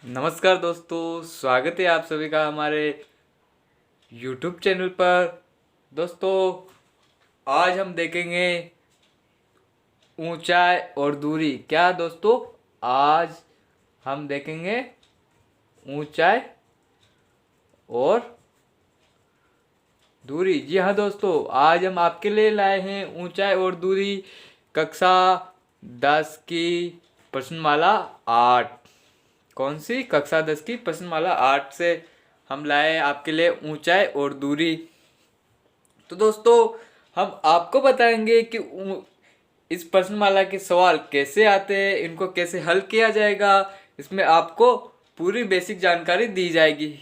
नमस्कार दोस्तों, स्वागत है आप सभी का हमारे YouTube चैनल पर। दोस्तों, आज हम देखेंगे ऊंचाई और दूरी। क्या दोस्तों, आज हम देखेंगे ऊंचाई और दूरी। जी हाँ दोस्तों, आज हम आपके लिए लाए हैं ऊंचाई और दूरी कक्षा 10 की प्रश्नमाला 8। कौन सी? कक्षा 10 की प्रश्नमाला 8 से हम लाए आपके लिए ऊंचाई और दूरी। तो दोस्तों, हम आपको बताएंगे कि इस प्रश्नमाला के सवाल कैसे आते हैं, इनको कैसे हल किया जाएगा। इसमें आपको पूरी बेसिक जानकारी दी जाएगी।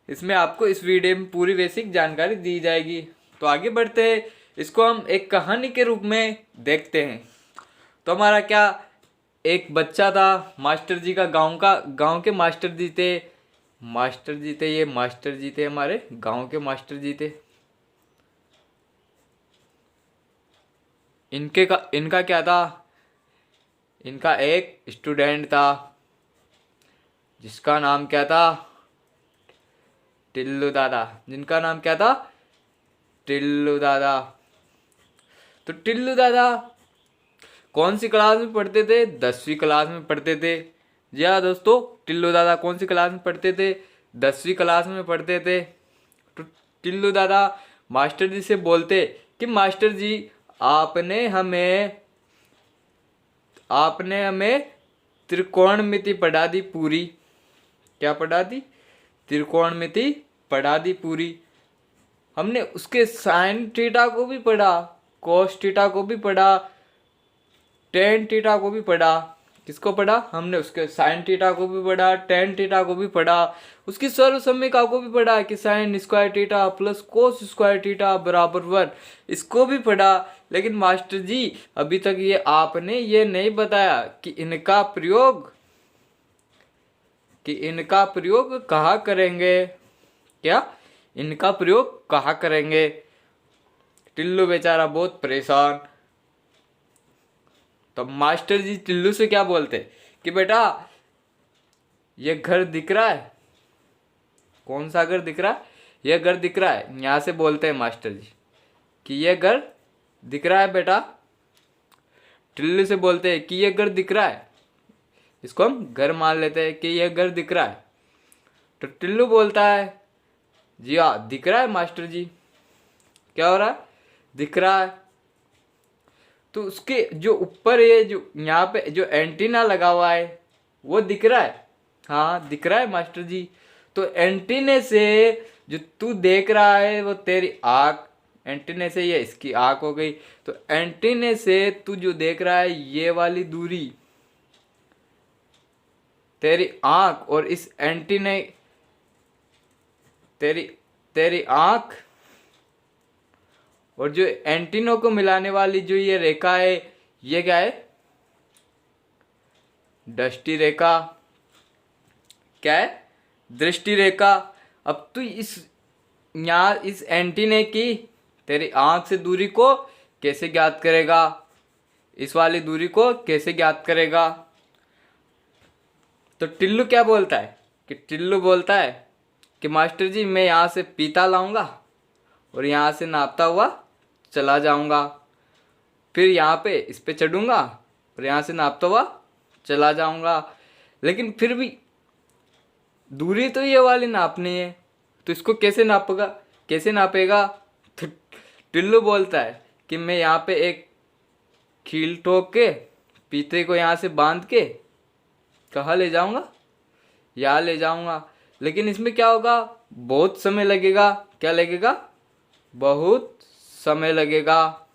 इसमें आपको इस वीडियो में पूरी बेसिक जानकारी दी जाएगी। तो आगे बढ़ते हैं, इसको हम एक कहानी के रूप में देखते हैं। तो हमारा क्या, एक बच्चा था, मास्टर जी का गांव के मास्टर जी थे। ये मास्टर जी थे, हमारे गांव के मास्टर जी थे। इनका क्या था, इनका एक स्टूडेंट था जिसका नाम क्या था, टिल्लू दादा। जिनका नाम क्या था, टिल्लू दादा। तो टिल्लू दादा कौन सी क्लास में पढ़ते थे? 10वीं क्लास में पढ़ते थे। जी हाँ दोस्तों, टिल्लू दादा कौन सी क्लास में पढ़ते थे? 10वीं क्लास में पढ़ते थे। तो टिल्लू दादा मास्टर जी से बोलते कि मास्टर जी, आपने हमें त्रिकोणमिति पढ़ा दी पूरी। क्या पढ़ा दी? त्रिकोणमिति पढ़ा दी पूरी। हमने उसके साइन थीटा को भी पढ़ा, कोस थीटा को भी पढ़ा, टेन थीटा को भी पढ़ा। किसको पढ़ा? हमने उसके साइन थीटा को भी पढ़ा, टेन थीटा को भी पढ़ा, उसकी सर्वसम्मिका को भी पढ़ा कि sine square theta plus cos square theta बराबर 1, इसको भी पढ़ा। लेकिन मास्टर जी, अभी तक आपने ये नहीं बताया कि इनका प्रयोग कहाँ करेंगे। क्या? इनका प्रयोग कहाँ करेंगे? टिल्लू बेचारा बहुत परेशान। तो मास्टर जी टिल्लू से क्या बोलते कि बेटा, ये घर दिख रहा है? कौन सा घर दिख रहा है? ये घर दिख रहा है। यहाँ से बोलते हैं मास्टर जी कि ये घर दिख रहा है बेटा। टिल्लू से बोलते हैं कि ये घर दिख रहा है। इसको हम घर मान लेते हैं कि ये घर दिख रहा है। तो टिल्लू बोलता है, जी हाँ दिख रहा है मास्टर जी। क्या हो रहा है? दिख रहा है। तो उसके जो ऊपर ये जो यहाँ पे जो एंटीना लगा हुआ है वो दिख रहा है? हाँ दिख रहा है मास्टर जी। तो एंटीने से जो तू देख रहा है वो तेरी आँख, एंटीने से ये इसकी आँख हो गई। तो एंटीने से तू जो देख रहा है ये वाली दूरी, तेरी आँख और इस एंटीने, तेरी आँख और जो एंटीनों को मिलाने वाली जो ये रेखा है, ये क्या है? दृष्टि रेखा। क्या है? दृष्टि रेखा। अब तू इस एंटीने की तेरी आंख से दूरी को कैसे ज्ञात करेगा? इस वाली दूरी को कैसे ज्ञात करेगा? तो टिल्लू क्या बोलता है टिल्लू बोलता है कि मास्टर जी, मैं यहाँ से पीता लाऊंगा और यहाँ से नापता हुआ चला जाऊंगा, फिर यहाँ पे इस पे चढ़ूंगा और यहाँ से नापता हुआ चला जाऊंगा। लेकिन फिर भी दूरी तो ये वाली नापनी है, तो इसको कैसे नापेगा? तो टिल्लू बोलता है कि मैं यहाँ पे एक कील ठोक के पीते को यहाँ से बांध के कहाँ ले जाऊंगा? यहाँ ले जाऊंगा। लेकिन इसमें क्या होगा? बहुत समय लगेगा। क्या लगेगा? बहुत समय लगेगा।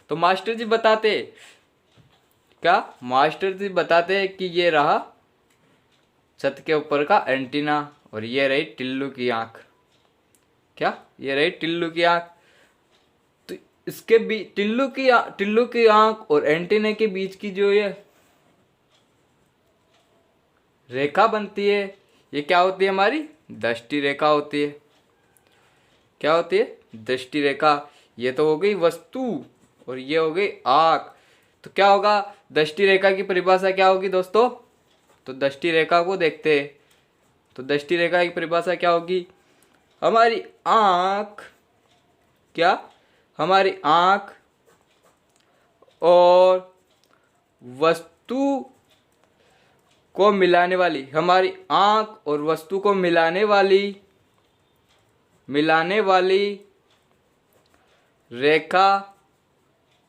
तो मास्टर जी बताते कि ये रहा छत के ऊपर का एंटीना और ये रही टिल्लू की आंख। क्या? ये रही टिल्लू की आंख। तो इसके बीच टिल्लू की आंख और एंटीना के बीच की जो ये रेखा बनती है, ये क्या होती है? हमारी दृष्टि रेखा होती है। क्या होती है? दृष्टि रेखा। ये तो हो गई वस्तु और ये हो गई आंख। तो क्या होगा? दृष्टि रेखा की परिभाषा क्या होगी दोस्तों? तो दृष्टि रेखा को देखते हैं। तो दृष्टि रेखा की परिभाषा क्या होगी? हमारी आँख, क्या? हमारी आँख और वस्तु को मिलाने वाली, हमारी आँख और वस्तु को मिलाने वाली रेखा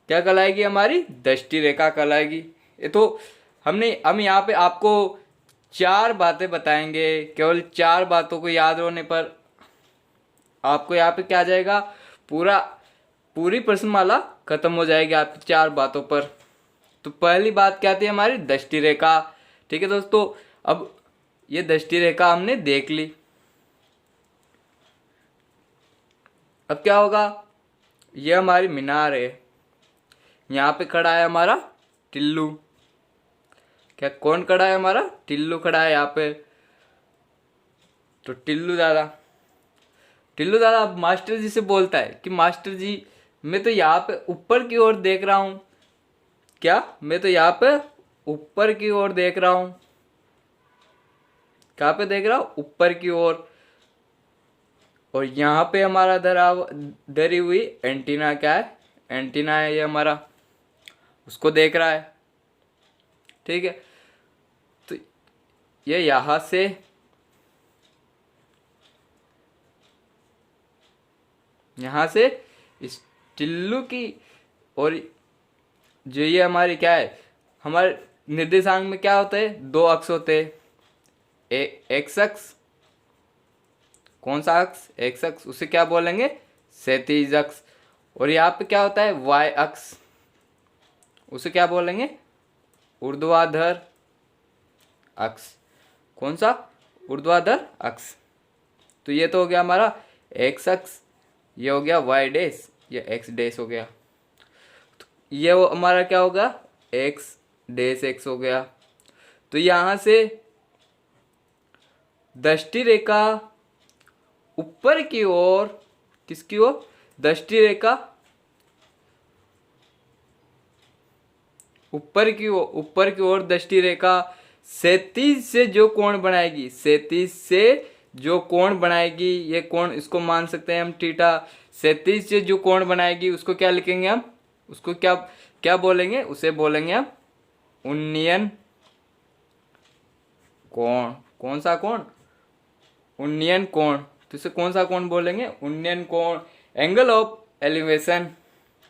क्या कहलाएगी? हमारी दृष्टि रेखा कहलाएगी। ये तो हम यहाँ पे आपको 4 बातें बताएंगे। केवल 4 बातों को याद होने पर आपको यहाँ पे क्या आ जाएगा? पूरी प्रश्नमाला खत्म हो जाएगी आपकी 4 बातों पर। तो पहली बात क्या थी? हमारी दृष्टि रेखा। ठीक है दोस्तों, अब ये दृष्टि रेखा हमने देख ली। अब क्या होगा? ये हमारी मीनार है, यहाँ पे खड़ा है हमारा टिल्लू। क्या कौन खड़ा है? हमारा टिल्लू खड़ा है यहाँ पे। तो टिल्लू दादा मास्टर जी से बोलता है कि मास्टर जी मैं तो यहाँ पे ऊपर की ओर देख रहा हूँ। क्या? मैं तो यहाँ पे ऊपर की ओर देख रहा हूँ। कहाँ पे देख रहा हूँ? ऊपर की ओर। और यहाँ पे हमारा धरी हुई एंटीना क्या है? एंटीना है ये हमारा, उसको देख रहा है। ठीक है, तो ये यहाँ से इस टिल्लू की, और जो ये हमारी क्या है, हमारे निर्देशांक में क्या होता है? 2 अक्ष होते हैं। एक्स अक्ष, कौन सा अक्ष? एक्स अक्ष, उसे क्या बोलेंगे? क्षैतिज अक्ष। और यहाँ पे क्या होता है? वाई अक्ष, उसे क्या बोलेंगे? ऊर्ध्वाधर अक्ष। कौन सा? ऊर्ध्वाधर अक्ष। तो ये तो हो गया हमारा एक्स अक्ष, ये हो गया वाई डैश, ये एक्स डैश हो गया। तो ये वो हमारा क्या होगा? एक्स डैश एक्स हो गया। तो यहाँ से दृष्टि रेखा ऊपर की ओर, किसकी ओर? दृष्टि रेखा ऊपर की ओर दृष्टि रेखा क्षैतिज से जो कोण बनाएगी, क्षैतिज से जो कोण बनाएगी, ये कोण इसको मान सकते हैं हम थीटा। क्षैतिज से जो कोण बनाएगी उसको क्या लिखेंगे हम? उसको क्या बोलेंगे? उसे बोलेंगे हम उन्नयन कोण। कौन सा कोण? उन्नयन कोण। तो इसे कौन सा कोण बोलेंगे? उन्नयन कोण। एंगल ऑफ एलिवेशन,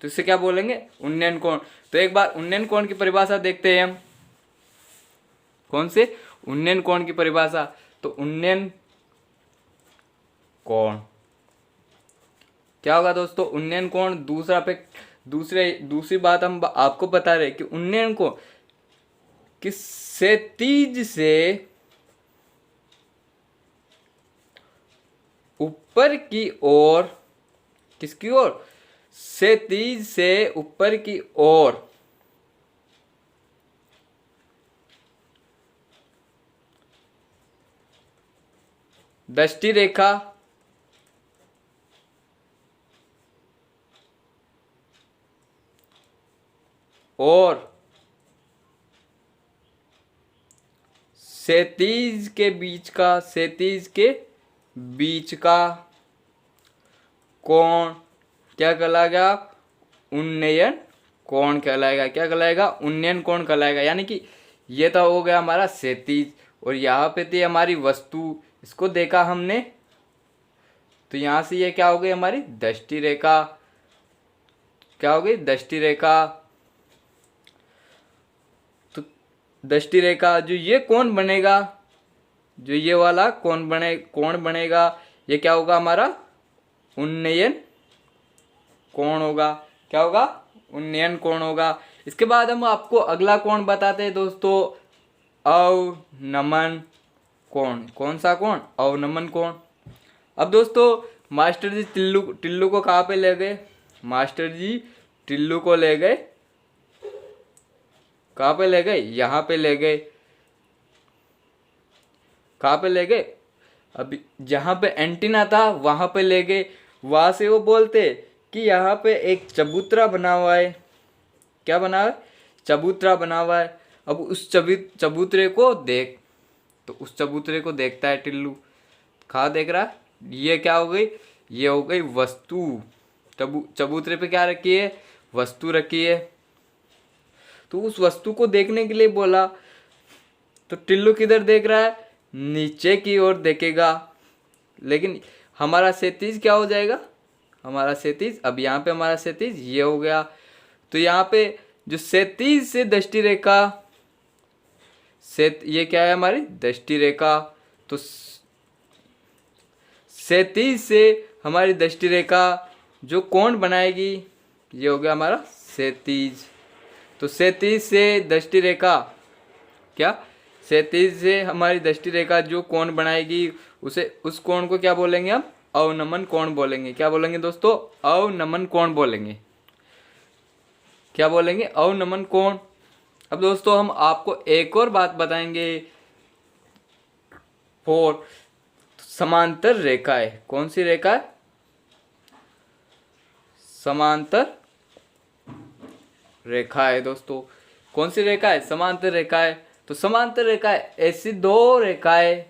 तो इसे क्या बोलेंगे? उन्नयन कोण। तो एक बार उन्नयन कोण की परिभाषा देखते हैं हम। कौन से? उन्नयन कोण की परिभाषा। तो उन्नयन कोण क्या होगा दोस्तों? उन्नयन कोण दूसरी बात हम आपको बता रहे कि उन्नयन कोण किस क्षैतिज से ऊपर की ओर, किसकी ओर? क्षैतिज से ऊपर की ओर दृष्टि रेखा और क्षैतिज के बीच का कोण क्या कहलाएगा? उन्नयन कोण कहलाएगा। क्या कहलाएगा? उन्नयन कोण कहलाएगा। यानी कि ये तो हो गया हमारा क्षैतिज, और यहाँ पे थी हमारी वस्तु, इसको देखा हमने, तो यहाँ से ये क्या हो गई? हमारी दृष्टि रेखा। क्या हो गई? दृष्टि रेखा। तो दृष्टि रेखा जो ये कोण बनेगा, जो ये वाला कोण बनेगा, ये क्या होगा? हमारा उन्नयन कोण होगा। क्या होगा? उन्नयन कोण होगा। इसके बाद हम आपको अगला कोण बताते हैं दोस्तों, अवनमन कोण। कौन सा कोण? अवनमन कोण। अब दोस्तों मास्टर जी टिल्लू को कहाँ पे ले गए? मास्टर जी टिल्लू को ले गए, कहाँ पे ले गए? यहाँ पे ले गए। कहाँ पे ले गए? अभी जहाँ पे एंटीना था वहाँ पे ले गए। वहाँ से वो बोलते कि यहाँ पे एक चबूतरा बना हुआ है। क्या बना है? चबूतरा बना हुआ है। अब उस चबूतरे को देख। तो उस चबूतरे को देखता है टिल्लू। कहाँ देख रहा है? ये क्या हो गई? ये हो गई वस्तु। चबूतरे पे क्या रखी है? वस्तु रखी है। तो उस वस्तु को देखने के लिए बोला, तो टिल्लू किधर देख रहा है? नीचे की ओर देखेगा। लेकिन हमारा क्षैतिज क्या हो जाएगा? हमारा क्षैतिज, अब यहाँ पे हमारा क्षैतिज ये हो गया। तो यहाँ पे जो क्षैतिज से दृष्टि रेखा, ये क्या है? हमारी दृष्टि रेखा। तो क्षैतिज से हमारी दृष्टि रेखा जो कोण बनाएगी, ये हो गया हमारा क्षैतिज। तो क्षैतिज से दृष्टि रेखा क्या? क्षैतिज से हमारी दृष्टि रेखा जो कोण बनाएगी, उस कोण को क्या बोलेंगे हम? अवनमन कोण बोलेंगे। क्या बोलेंगे दोस्तों? अवनमन कोण बोलेंगे। क्या बोलेंगे? अवनमन कोण। अब दोस्तों हम आपको एक और बात बताएंगे। फोर, समांतर रेखाएं। कौन सी रेखा है? समांतर रेखा है दोस्तों। कौन सी रेखा है? समांतर रेखा है। तो समांतर रेखा है ऐसी दो रेखाएं।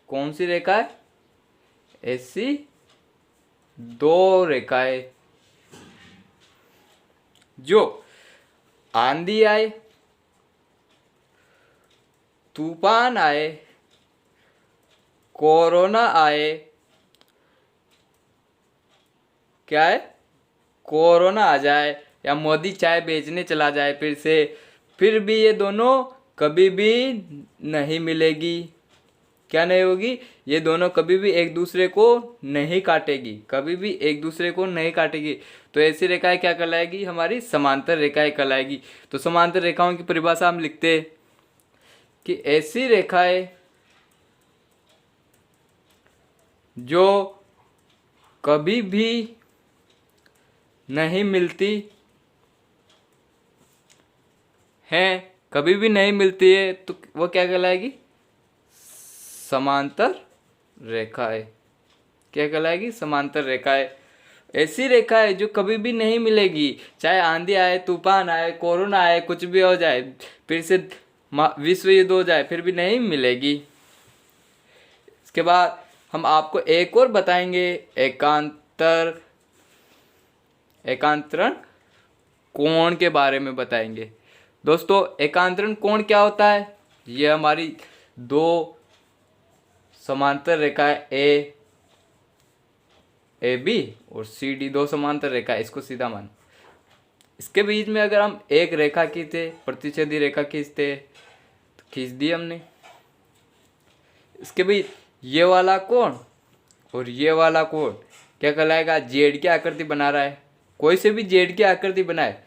कौन सी रेखा है? ऐसी दो रेखाएं जो आंधी आए, तूफान आए, कोरोना आए, क्या है? कोरोना आ जाए या मोदी चाय बेचने चला जाए फिर भी ये दोनों कभी भी नहीं मिलेगी। क्या नहीं होगी? ये दोनों कभी भी एक दूसरे को नहीं काटेगी। कभी भी एक दूसरे को नहीं काटेगी। तो ऐसी रेखाएं क्या कहलाएगी? हमारी समांतर रेखाएं कहलाएगी। तो समांतर रेखाओं की परिभाषा हम लिखते हैं कि ऐसी रेखाएं जो कभी भी नहीं मिलती हैं, कभी भी नहीं मिलती है, तो वो क्या कहलाएगी? समांतर रेखाएं। क्या कहलाएगी? समांतर रेखाएं। ऐसी रेखाएं जो कभी भी नहीं मिलेगी, चाहे आंधी आए, तूफान आए, कोरोना आए, कुछ भी हो जाए, फिर से विश्व युद्ध हो जाए, फिर भी नहीं मिलेगी। इसके बाद हम आपको एक और बताएंगे, एकांतरण कोण के बारे में बताएंगे। दोस्तों एकांतरण कोण क्या होता है? ये हमारी दो समांतर रेखाएं ए बी और सी डी, दो समांतर रेखाएं, इसको सीधा मान। इसके बीच में अगर हम एक रेखा खींचते, प्रतिच्छेदी रेखा खींचते, तो खींच दी हमने। इसके बीच ये वाला कोण और ये वाला कोण क्या कहलाएगा? जेड की आकृति बना रहा है। कोई से भी जेड की आकृति बनाए,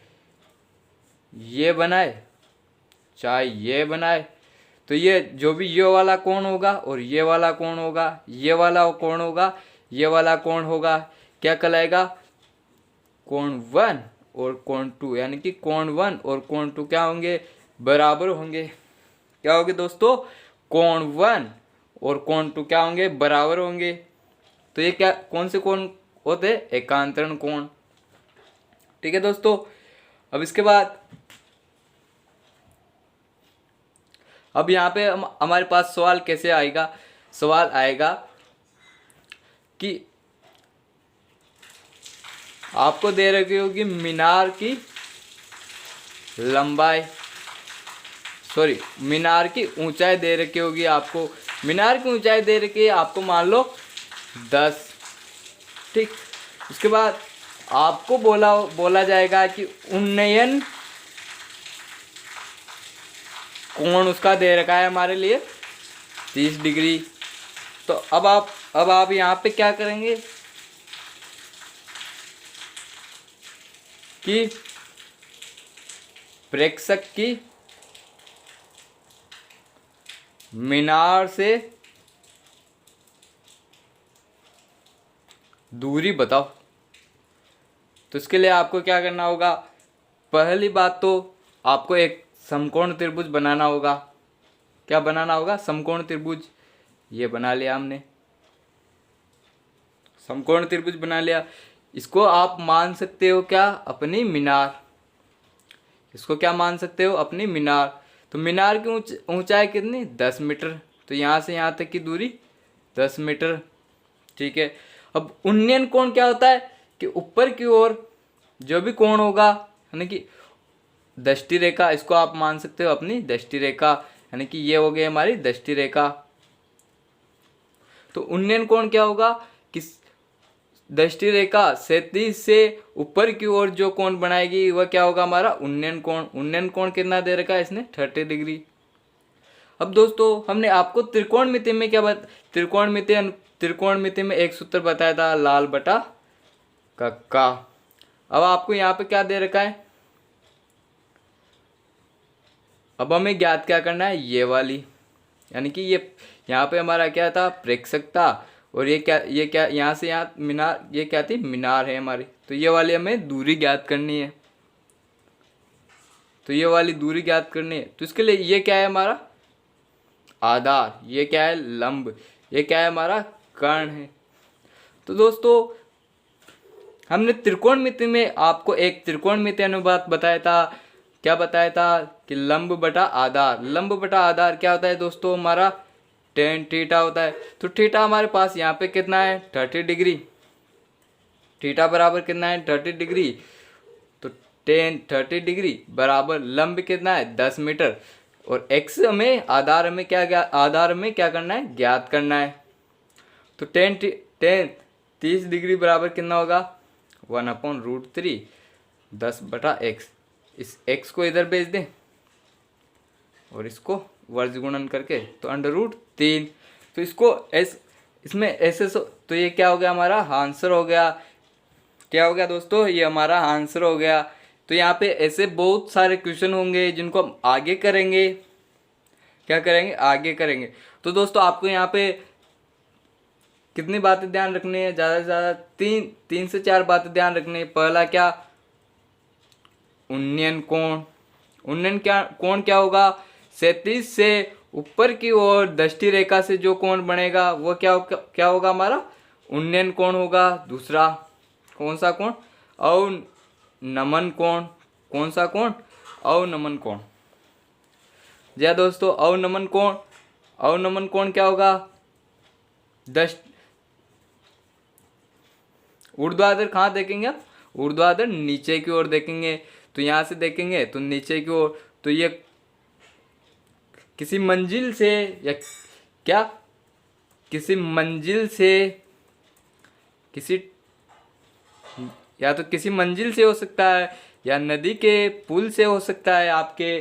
ये बनाए चाहे ये बनाए, तो ये जो भी ये वाला कोण होगा और ये वाला कोण होगा, ये वाला कोण होगा, ये वाला कोण होगा, क्या कहलाएगा? कोण 1 और कोण 2, यानी कि कोण 1 और कोण 2 क्या होंगे? बराबर होंगे। क्या होंगे दोस्तों? कोण 1 और कोण 2 क्या होंगे? बराबर होंगे। तो ये क्या, कौन से कोण होते हैं? एकांतरण कोण। ठीक है दोस्तों। अब इसके बाद अब यहाँ पे हमारे पास सवाल कैसे आएगा? सवाल आएगा कि आपको दे रखी होगी मीनार की लंबाई, सॉरी मीनार की ऊंचाई दे रखी होगी आपको। मीनार की ऊंचाई दे रखी है आपको, मान लो 10। ठीक। उसके बाद आपको बोला जाएगा कि उन्नयन कोण उसका दे रखा है हमारे लिए 30 डिग्री। तो अब आप यहाँ पे क्या करेंगे कि प्रेक्षक की मीनार से दूरी बताओ। तो इसके लिए आपको क्या करना होगा? पहली बात तो आपको एक समकोण त्रिभुज बनाना होगा। क्या बनाना होगा? समकोण त्रिभुज। ये बना लिया हमने, समकोण त्रिभुज बना लिया। इसको आप मान सकते हो क्या? अपनी मीनार। इसको क्या मान सकते हो? अपनी मीनार। तो मीनार की ऊंचाई कितनी? 10 मीटर। तो यहाँ से यहाँ तक की दूरी 10 मीटर। ठीक है, अब उन्नयन कोण क्या होता है कि ऊपर की ओर जो भी कोण होगा, यानी कि दृष्टि रेखा, इसको आप मान सकते हो अपनी दृष्टि रेखा, यानी कि ये हो गई हमारी दृष्टि रेखा। तो उन्नयन कोण क्या होगा कि दृष्टि रेखा क्षैतिज से ऊपर की ओर जो कोण बनाएगी वह क्या होगा हमारा उन्नयन कोण। उन्नयन कोण कितना दे रखा है इसने 30 डिग्री। अब दोस्तों हमने आपको त्रिकोणमिति में क्या त्रिकोणमिति में एक सूत्र बताया था, लाल बटा कक्का। अब आपको यहाँ पे क्या दे रखा है, अब हमें ज्ञात क्या करना है, ये वाली, यानी कि ये यहाँ पे हमारा क्या था प्रेक्षक था, और ये क्या यहाँ से यहाँ मीनार, ये क्या थी मीनार है हमारी। तो ये वाली हमें दूरी ज्ञात करनी है, तो ये वाली दूरी ज्ञात करनी है। तो इसके लिए ये क्या है हमारा आधार, ये क्या है लंब, ये क्या है हमारा कर्ण है। तो दोस्तों हमने त्रिकोणमिति में आपको एक त्रिकोणमिति अनुपात बताया था, क्या बताया था कि लंब बटा आधार। लंब बटा आधार क्या होता है दोस्तों हमारा tan थीटा होता है। तो थीटा हमारे पास यहाँ पे कितना है 30 डिग्री, थीटा बराबर कितना है 30 डिग्री। तो tan 30 डिग्री बराबर लंब कितना है 10 मीटर, और x हमें आधार में क्या करना है ज्ञात करना है। तो tan 30 डिग्री बराबर कितना होगा 1/√3 10/x। इस x को इधर भेज दें और इसको वर्ज गुणन करके तो √3। तो इसको इसमें ऐसे तो ये क्या हो गया हमारा आंसर हो गया। क्या हो गया दोस्तों, ये हमारा आंसर हो गया। तो यहाँ पे ऐसे बहुत सारे क्वेश्चन होंगे जिनको हम आगे करेंगे, क्या करेंगे आगे करेंगे। तो दोस्तों आपको यहाँ पे कितनी बातें ध्यान रखनी है, ज़्यादा से ज़्यादा 3 से 4 बातें ध्यान रखनी है। पहला क्या उन्नयन कोण, उन्नयन कोण क्या होगा क्षैतिज से ऊपर की ओर दृष्टि रेखा से जो कोण बनेगा वो क्या होगा हमारा उन्नयन कोण होगा। दूसरा कौन सा कोण अवनमन कोण, कौन सा कोण अवनमन कोण। जी दोस्तों अवनमन कोण क्या होगा ऊर्ध्वाधर कहाँ देखेंगे आप, ऊर्ध्वाधर नीचे की ओर देखेंगे। तो यहाँ से देखेंगे तो नीचे की ओर, तो ये किसी मंजिल से या क्या किसी मंजिल से या तो किसी मंजिल से हो सकता है, या नदी के पुल से हो सकता है आपके,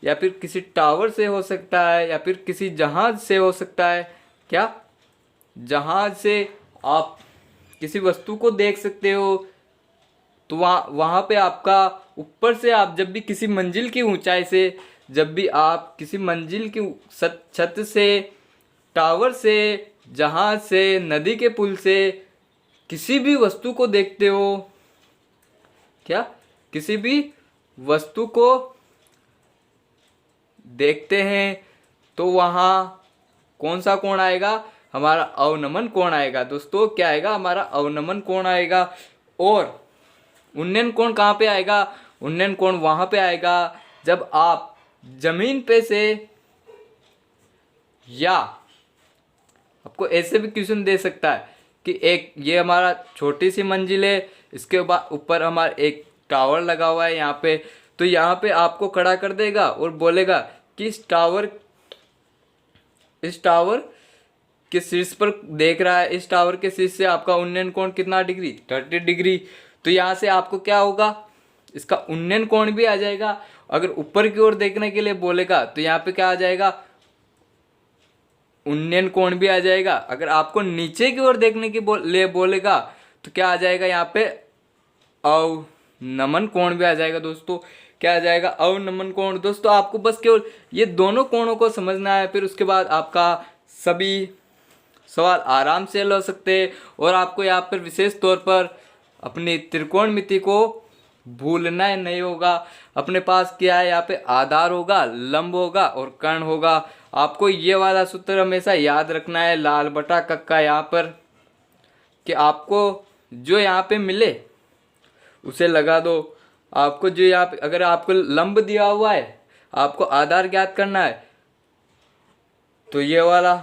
या फिर किसी टावर से हो सकता है, या फिर किसी जहाज से हो सकता है। क्या जहाज से आप किसी वस्तु को देख सकते हो। तो वहाँ पे आपका ऊपर से आप जब भी किसी मंजिल की ऊंचाई से, जब भी आप किसी मंजिल की छत से, टावर से, जहाज से, नदी के पुल से किसी भी वस्तु को देखते हो, क्या किसी भी वस्तु को देखते हैं, तो वहाँ कौन सा कोण आएगा हमारा अवनमन कोण आएगा। दोस्तों क्या आएगा हमारा अवनमन कोण आएगा। और उन्नयन कोण कहाँ पे आएगा, उन्नयन कोण वहाँ पे आएगा जब आप जमीन पे से, या आपको ऐसे भी क्वेश्चन दे सकता है कि एक ये हमारा छोटी सी मंजिल है, इसके बाद ऊपर हमारा एक टावर लगा हुआ है यहाँ पे। तो यहाँ पे आपको खड़ा कर देगा और बोलेगा कि इस टावर के शीर्ष पर देख रहा है, इस टावर के शीर्ष से आपका उन्नयन कोण कितना डिग्री 30 डिग्री। तो यहाँ से आपको क्या होगा इसका उन्नयन कोण भी आ जाएगा। अगर ऊपर की ओर देखने के लिए बोलेगा तो यहाँ पे क्या आ जाएगा उन्नयन कोण भी आ जाएगा। अगर आपको नीचे की ओर देखने के लिए बोलेगा तो क्या आ जाएगा यहाँ पे अवनमन कोण भी आ जाएगा। दोस्तों क्या आ जाएगा अवनमन कोण। दोस्तों आपको बस केवल ये दोनों कोणों को समझना है, फिर उसके बाद आपका सभी सवाल आराम से हल हो सकते हैं। और आपको यहाँ पर विशेष तौर पर अपनी त्रिकोणमिति को भूलना नहीं होगा। अपने पास क्या है यहाँ पे आधार होगा, लंब होगा और कर्ण होगा। आपको ये वाला सूत्र हमेशा याद रखना है लाल बटा कक्का यहाँ पर, कि आपको जो यहाँ पे मिले उसे लगा दो। आपको जो यहाँ पे अगर आपको लंब दिया हुआ है, आपको आधार ज्ञात करना है, तो ये वाला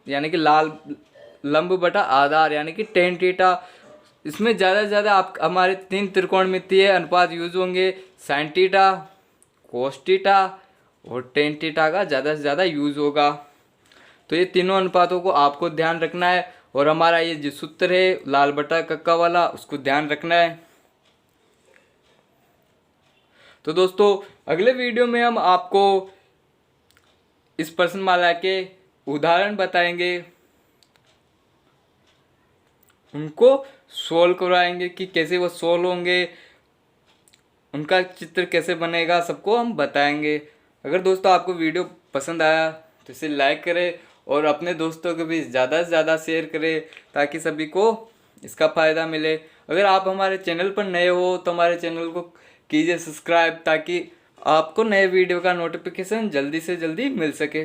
यानी कि लाल लंब बटा आधार यानी कि टेन थीटा, इसमें ज़्यादा से ज़्यादा आप हमारे 3 त्रिकोणमितीय अनुपात यूज होंगे, साइन थीटा, कोस थीटा और टेन थीटा का ज़्यादा से ज़्यादा यूज होगा। तो ये तीनों अनुपातों को आपको ध्यान रखना है और हमारा ये जो सूत्र है लाल बटा कक्का वाला उसको ध्यान रखना है। तो दोस्तों अगले वीडियो में हम आपको इस प्रश्नमाला के उदाहरण बताएंगे, उनको सोल्व करवाएंगे कि कैसे वो सोल्व होंगे, उनका चित्र कैसे बनेगा, सबको हम बताएंगे। अगर दोस्तों आपको वीडियो पसंद आया तो इसे लाइक करें और अपने दोस्तों को भी ज़्यादा से ज़्यादा शेयर करें ताकि सभी को इसका फ़ायदा मिले। अगर आप हमारे चैनल पर नए हो तो हमारे चैनल को कीजिए सब्सक्राइब ताकि आपको नए वीडियो का नोटिफिकेशन जल्दी से जल्दी मिल सके।